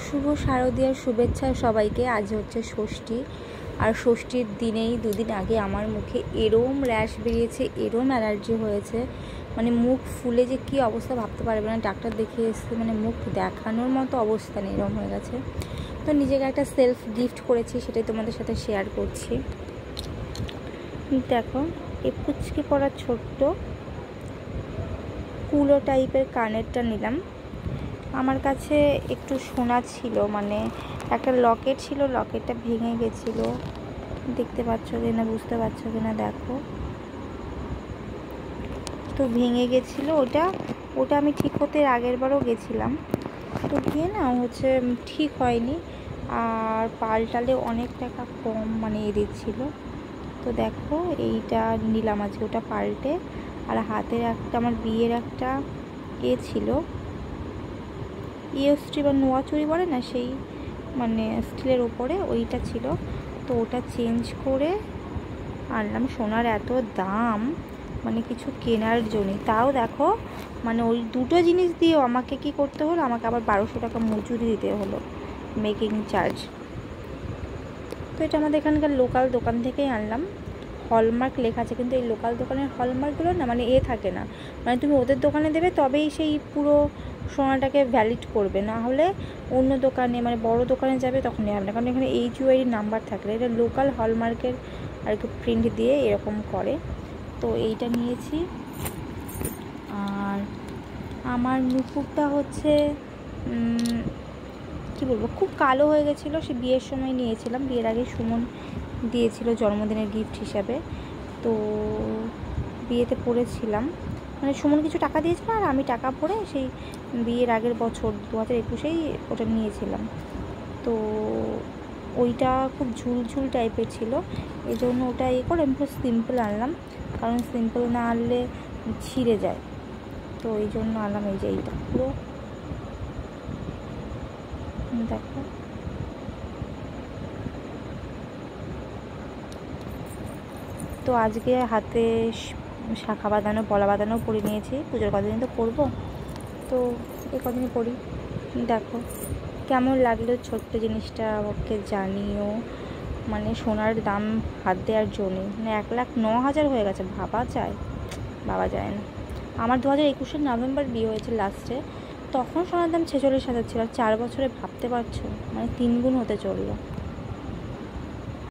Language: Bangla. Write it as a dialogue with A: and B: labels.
A: শুভ শারদীয়ার শুভেচ্ছা সবাইকে। আজ হচ্ছে ষষ্ঠী, আর ষষ্ঠীর দিনেই দুদিন আগে আমার মুখে এরম র্যাশ বেরিয়েছে, এরম অ্যালার্জি হয়েছে, মানে মুখ ফুলে যে কী অবস্থা ভাবতে পারবে না। ডাক্তার দেখিয়ে এসে মানে মুখ দেখানোর মতো অবস্থা নেই, এরম হয়ে গেছে। তো নিজেকে একটা সেলফ গিফট করেছি, সেটাই তোমাদের সাথে শেয়ার করছি। দেখো, এই পুচকে পড়া ছোট্ট কুলো টাইপের কানেরটা নিলাম। আমার কাছে একটু সোনা ছিল, মানে একটা লকেট ছিল, লকেটটা ভেঙে গেছিলো। দেখতে পাচ্ছ কি না, বুঝতে পারছো কি না দেখো, তো ভেঙে গেছিলো। ওটা আমি ঠিক করতে আগের বারও গেছিলাম, তো গিয়ে না হচ্ছে ঠিক হয়নি, আর পাল্টালে অনেক টাকা কম মানে দিচ্ছিলো। তো দেখো এইটা নিলাম আজকে, ওটা পাল্টে। আর হাতের একটা আমার বিয়ের একটা ছিল, ইয়স্ট্রি বা নোয়া চুরি বলে না, সেই মানে স্টিলের ওপরে ওইটা ছিল, তো ওটা চেঞ্জ করে আনলাম। সোনার এত দাম, মানে কিছু কেনার জন্যই। তাও দেখো, মানে ওই দুটো জিনিস দিয়েও আমাকে কি করতে হলো, আমাকে আবার 1200 টাকা মজুরি দিতে হলো, মেকিং চার্জ। তো এটা আমাদের এখানকার লোকাল দোকান থেকেই আনলাম। হলমার্ক লেখা আছে, কিন্তু এই লোকাল দোকানের হলমার্কগুলো না মানে থাকে না, মানে তুমি ওদের দোকানে দেবে তবেই সেই পুরো সোনাটাকে ভ্যালিড করবে, না হলে অন্য দোকানে মানে বড় দোকানে যাবে তখনই হবে না, কারণ এখানে HUI নাম্বার থাকলে এটা লোকাল হলমার্কের আর কি প্রিন্ট দিয়ে এরকম করে। তো এইটা নিয়েছি। আর আমার নুপুরটা হচ্ছে কি বলবো, খুব কালো হয়ে গেছিলো, সে বিয়ের সময় নিয়েছিলাম, বিয়ের আগে সুমন দিয়েছিল জন্মদিনের গিফট হিসাবে। তো বিয়েতে পড়েছিলাম, মানে সুমন কিছু টাকা দিয়েছিল আর আমি টাকা পড়ে সেই বিয়ের আগের বছর 2021-এই ওটা নিয়েছিলাম। তো ওইটা খুব ঝুলঝুল টাইপের ছিল, এই জন্য ওটা করে আমি পুরো সিম্পল আনলাম, কারণ সিম্পল না আনলে ছিঁড়ে যায়। তো এই জন্য আনলাম এই যে এইটা পুরো, দেখো। তো আজকে হাতে শাখা বাঁধানো, পলা বাঁধানো পরে নিয়েছি, পুজোর কদিন তো করবো, তো এই কদিনই পরি। দেখো কেমন লাগলো ছোট্ট জিনিসটা, আমাকে জানিও। মানে সোনার দাম হাত দেওয়ার জন্যে মানে 1,09,000 হয়ে গেছে, ভাবা যায় না। আমার 2021-এর নভেম্বর বিয়ে হয়েছে লাস্টে, তখন সোনার দাম 46,000 ছিল, আর 4 বছরে ভাবতে পারছো মানে 3 গুণ হতে চললো।